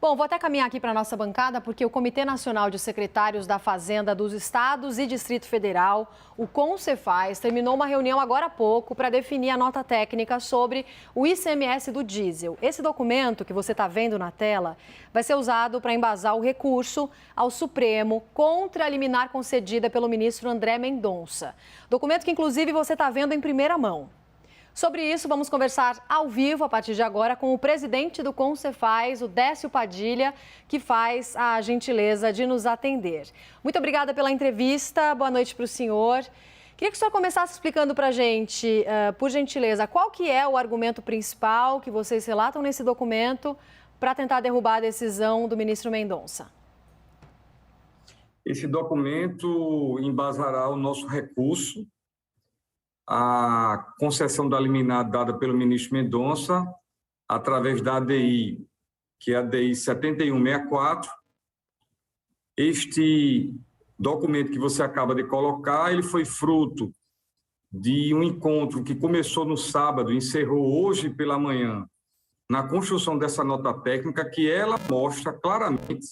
Bom, vou até caminhar aqui para a nossa bancada, porque o Comitê Nacional de Secretários da Fazenda dos Estados e Distrito Federal, o CONCEFAZ, terminou uma reunião agora há pouco para definir a nota técnica sobre o ICMS do diesel. Esse documento que você está vendo na tela vai ser usado para embasar o recurso ao Supremo contra a liminar concedida pelo ministro André Mendonça. Documento que, inclusive, você está vendo em primeira mão. Sobre isso, vamos conversar ao vivo, a partir de agora, com o presidente do CONCEFAZ, o Décio Padilha, que faz a gentileza de nos atender. Muito obrigada pela entrevista, boa noite para o senhor. Queria que o senhor começasse explicando para a gente, por gentileza, qual que é o argumento principal que vocês relatam nesse documento para tentar derrubar a decisão do ministro Mendonça. Esse documento embasará o nosso recurso a concessão da liminar dada pelo ministro Mendonça, através da ADI, que é a ADI 7164. Este documento que você acaba de colocar, ele foi fruto de um encontro que começou no sábado, encerrou hoje pela manhã, na construção dessa nota técnica, que ela mostra claramente,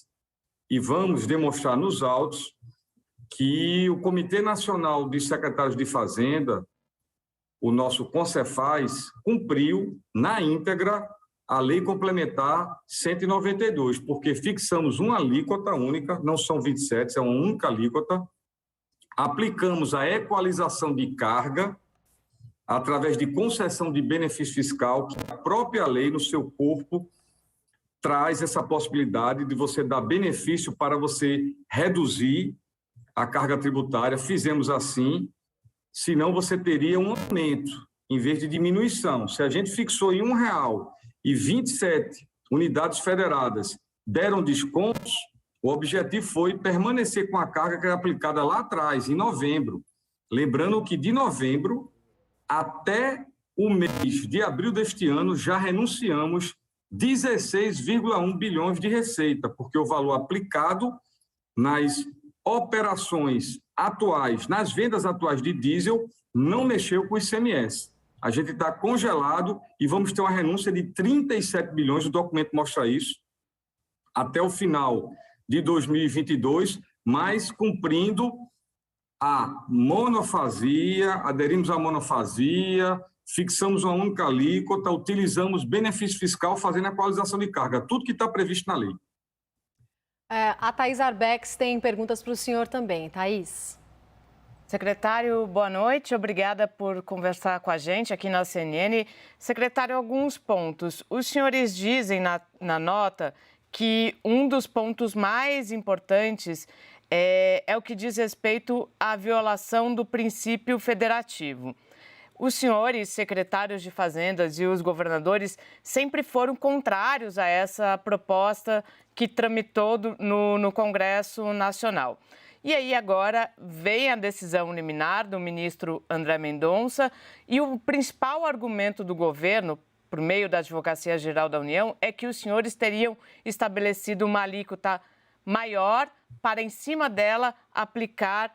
e vamos demonstrar nos autos, que o Comitê Nacional de Secretários de Fazenda, o nosso CONCEFAZ, cumpriu na íntegra a Lei Complementar 192, porque fixamos uma alíquota única, não são 27, é uma única alíquota, aplicamos a equalização de carga através de concessão de benefício fiscal, que a própria lei, no seu corpo, traz essa possibilidade de você dar benefício para você reduzir a carga tributária. Fizemos assim, senão você teria um aumento, em vez de diminuição. Se a gente fixou em R$1 e 27 unidades federadas deram descontos, o objetivo foi permanecer com a carga que era aplicada lá atrás, em novembro. Lembrando que de novembro até o mês de abril deste ano já renunciamos 16,1 bilhões de receita, porque o valor aplicado nas operações atuais, nas vendas atuais de diesel, não mexeu com o ICMS. A gente está congelado e vamos ter uma renúncia de 37 bilhões, o documento mostra isso, até o final de 2022, mas cumprindo a monofasia, aderimos à monofasia, fixamos uma única alíquota, utilizamos benefício fiscal fazendo a equalização de carga, tudo que está previsto na lei. A Thaís Arbex tem perguntas para o senhor também. Thaís. Secretário, boa noite. Obrigada por conversar com a gente aqui na CNN. Secretário, alguns pontos. Os senhores dizem na nota que um dos pontos mais importantes é o que diz respeito à violação do princípio federativo. Os senhores secretários de Fazendas e os governadores sempre foram contrários a essa proposta que tramitou no Congresso Nacional. E aí agora vem a decisão liminar do ministro André Mendonça e o principal argumento do governo, por meio da Advocacia Geral da União, é que os senhores teriam estabelecido uma alíquota maior para, em cima dela, aplicar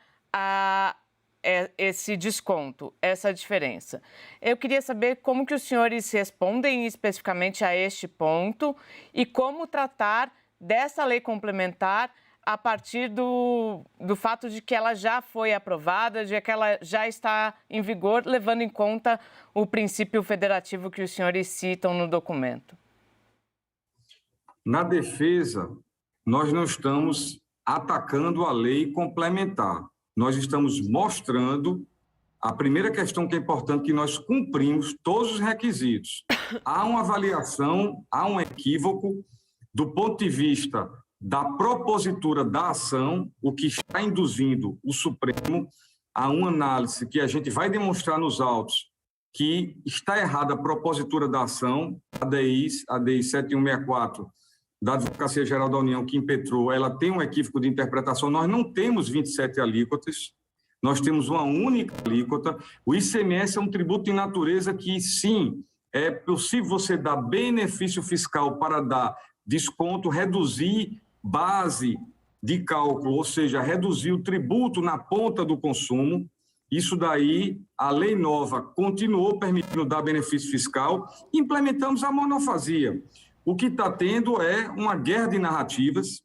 esse desconto, essa diferença. Eu queria saber como que os senhores respondem especificamente a este ponto e como tratar dessa lei complementar a partir do fato de que ela já foi aprovada, de que ela já está em vigor, levando em conta o princípio federativo que os senhores citam no documento. Na defesa, nós não estamos atacando a lei complementar. Nós estamos mostrando a primeira questão que é importante, que nós cumprimos todos os requisitos. Há uma avaliação, há um equívoco do ponto de vista da propositura da ação, o que está induzindo o Supremo a uma análise que a gente vai demonstrar nos autos que está errada a propositura da ação, a ADI 7164, da Advocacia Geral da União, que impetrou, ela tem um equívoco de interpretação. Nós não temos 27 alíquotas, nós temos uma única alíquota. O ICMS é um tributo em natureza que, sim, é possível você dar benefício fiscal para dar desconto, reduzir base de cálculo, ou seja, reduzir o tributo na ponta do consumo. Isso daí, a lei nova continuou permitindo dar benefício fiscal. Implementamos a monofasia. O que está tendo é uma guerra de narrativas.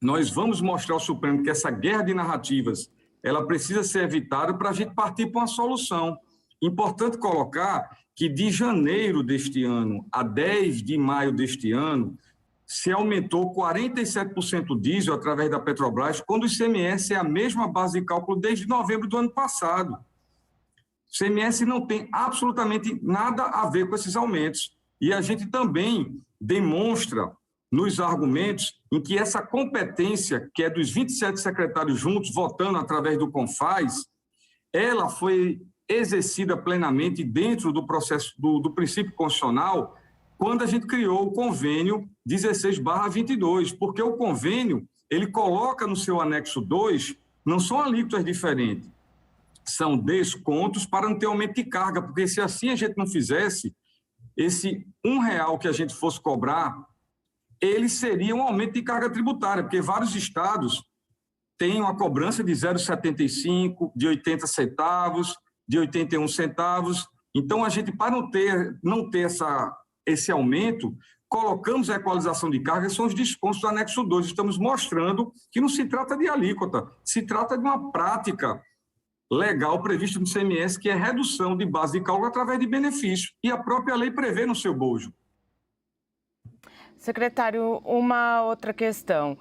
Nós vamos mostrar ao Supremo que essa guerra de narrativas ela precisa ser evitada para a gente partir para uma solução. Importante colocar que de janeiro deste ano a 10 de maio deste ano, se aumentou 47% o diesel através da Petrobras, quando o ICMS é a mesma base de cálculo desde novembro do ano passado. O ICMS não tem absolutamente nada a ver com esses aumentos. E a gente também demonstra nos argumentos em que essa competência, que é dos 27 secretários juntos, votando através do CONFAS, ela foi exercida plenamente dentro do processo do princípio constitucional quando a gente criou o convênio 16/22, porque o convênio, ele coloca no seu anexo 2, não são alíquotas diferentes, são descontos para não ter aumento de carga, porque se assim a gente não fizesse, esse R$1 que a gente fosse cobrar, ele seria um aumento de carga tributária, porque vários estados têm uma cobrança de 0,75, de 80 centavos, de 81 centavos. Então, a gente, para não ter esse aumento, colocamos a equalização de carga, são os descontos do anexo 2. Estamos mostrando que não se trata de alíquota, se trata de uma prática legal prevista no ICMS, que é redução de base de cálculo através de benefício. E a própria lei prevê no seu bojo. Secretário, uma outra questão.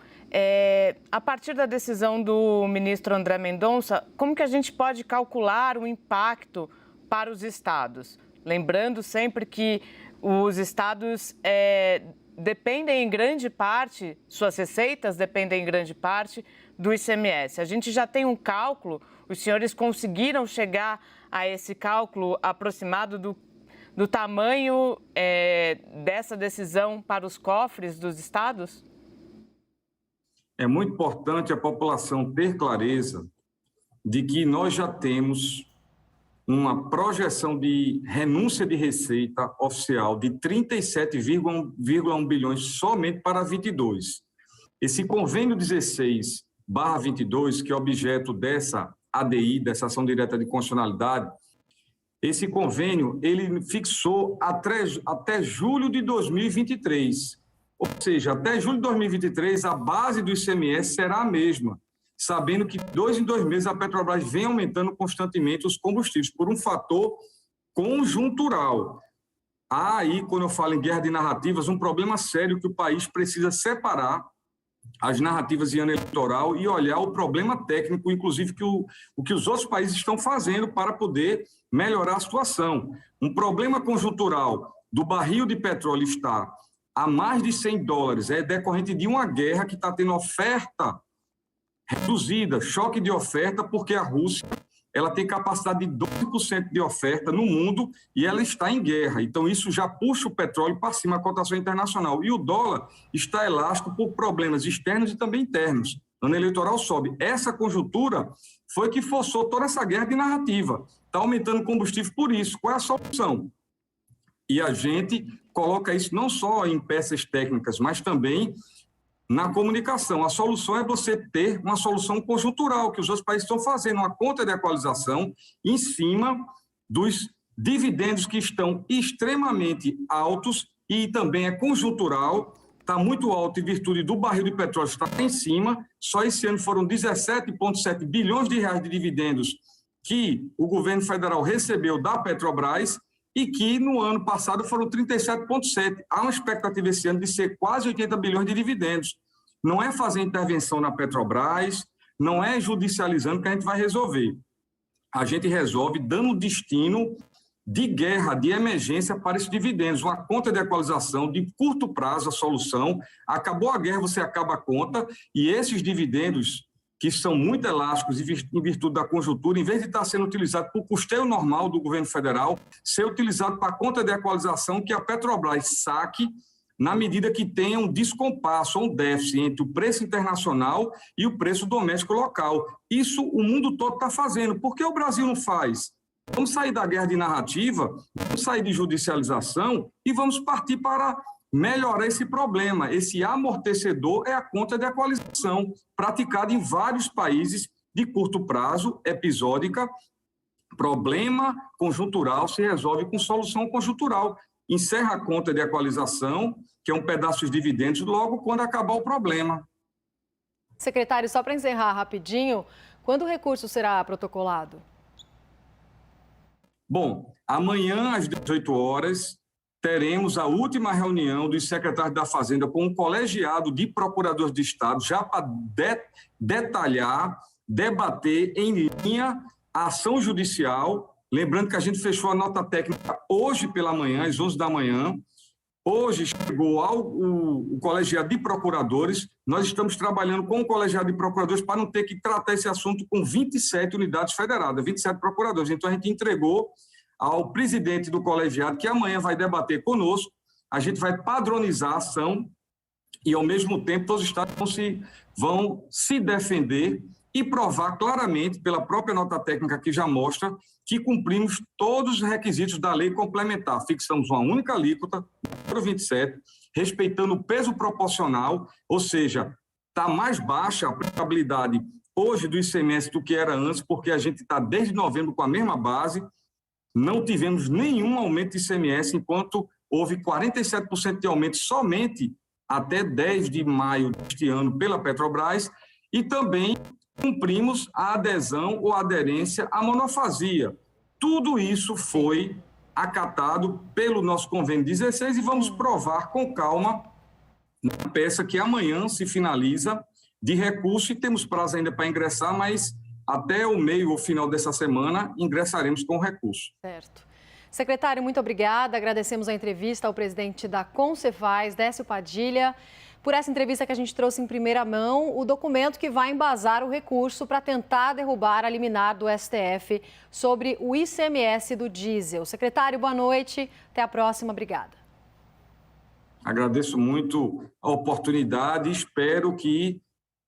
A partir da decisão do ministro André Mendonça, como que a gente pode calcular o impacto para os estados? Lembrando sempre que os estados dependem em grande parte, suas receitas dependem em grande parte do ICMS. A gente já tem um cálculo, os senhores conseguiram chegar a esse cálculo aproximado do tamanho dessa decisão para os cofres dos estados? É muito importante a população ter clareza de que nós já temos uma projeção de renúncia de receita oficial de 37,1 bilhões somente para 22. Esse convênio 16/22, que é objeto dessa ADI, dessa ação direta de constitucionalidade, esse convênio ele fixou até julho de 2023. Ou seja, até julho de 2023, a base do ICMS será a mesma, sabendo que 2 em 2 meses a Petrobras vem aumentando constantemente os combustíveis por um fator conjuntural. Há aí, quando eu falo em guerra de narrativas, um problema sério que o país precisa separar as narrativas em ano eleitoral e olhar o problema técnico, inclusive o que os outros países estão fazendo para poder melhorar a situação. Um problema conjuntural do barril de petróleo estar a mais de $100 é decorrente de uma guerra que está tendo oferta reduzida, choque de oferta, porque a Rússia ela tem capacidade de 12% de oferta no mundo e ela está em guerra. Então, isso já puxa o petróleo para cima, a cotação internacional. E o dólar está elástico por problemas externos e também internos. O ano eleitoral sobe. Essa conjuntura foi que forçou toda essa guerra de narrativa. Está aumentando o combustível por isso. Qual é a solução? E a gente coloca isso não só em peças técnicas, mas também na comunicação. A solução é você ter uma solução conjuntural, que os outros países estão fazendo, uma conta de equalização em cima dos dividendos que estão extremamente altos e também é conjuntural, está muito alto em virtude do barril de petróleo estar em cima. Só esse ano foram 17,7 bilhões de reais de dividendos que o governo federal recebeu da Petrobras e que no ano passado foram 37,7. Há uma expectativa esse ano de ser quase 80 bilhões de dividendos. Não é fazer intervenção na Petrobras, não é judicializando que a gente vai resolver. A gente resolve dando destino de guerra, de emergência para esses dividendos. Uma conta de equalização de curto prazo, a solução. Acabou a guerra, você acaba a conta e esses dividendos que são muito elásticos em virtude da conjuntura, em vez de estar sendo utilizado para o custeio normal do governo federal, ser utilizado para a conta de equalização que a Petrobras saque na medida que tenha um descompasso, um déficit entre o preço internacional e o preço doméstico local. Isso o mundo todo está fazendo. Por que o Brasil não faz? Vamos sair da guerra de narrativa, vamos sair de judicialização e vamos partir para melhorar esse problema. Esse amortecedor é a conta de equalização, praticada em vários países de curto prazo, episódica. Problema conjuntural se resolve com solução conjuntural. encerra a conta de equalização, que é um pedaço dos dividendos, logo quando acabar o problema. Secretário, só para encerrar rapidinho, quando o recurso será protocolado? Bom, amanhã às 18 horas teremos a última reunião dos secretários da Fazenda com um colegiado de procuradores de Estado, já para detalhar, debater em linha a ação judicial. Lembrando que a gente fechou a nota técnica hoje pela manhã, às 11 da manhã. Hoje chegou o colegiado de procuradores. Nós estamos trabalhando com o colegiado de procuradores para não ter que tratar esse assunto com 27 unidades federadas, 27 procuradores. Então, a gente entregou ao presidente do colegiado, que amanhã vai debater conosco. A gente vai padronizar a ação e, ao mesmo tempo, todos os estados vão se defender e provar claramente, pela própria nota técnica que já mostra, que cumprimos todos os requisitos da lei complementar. Fixamos uma única alíquota, número 27, respeitando o peso proporcional, ou seja, está mais baixa a aplicabilidade hoje do ICMS do que era antes, porque a gente está desde novembro com a mesma base, não tivemos nenhum aumento de ICMS, enquanto houve 47% de aumento somente até 10 de maio deste ano pela Petrobras, e também cumprimos a adesão ou aderência à monofasia. Tudo isso foi acatado pelo nosso convênio 16 e vamos provar com calma na peça que amanhã se finaliza de recurso, e temos prazo ainda para ingressar, mas até o meio ou final dessa semana ingressaremos com o recurso. Certo. Secretário, muito obrigada. Agradecemos a entrevista ao presidente da Concefaz, Décio Padilha, por essa entrevista que a gente trouxe em primeira mão, o documento que vai embasar o recurso para tentar derrubar a liminar do STF sobre o ICMS do diesel. Secretário, boa noite. Até a próxima. Obrigada. Agradeço muito a oportunidade e espero que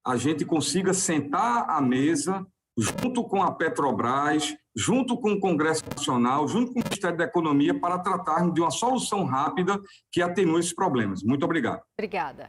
a gente consiga sentar à mesa junto com a Petrobras, junto com o Congresso Nacional, junto com o Ministério da Economia, para tratarmos de uma solução rápida que atenue esses problemas. Muito obrigado. Obrigada.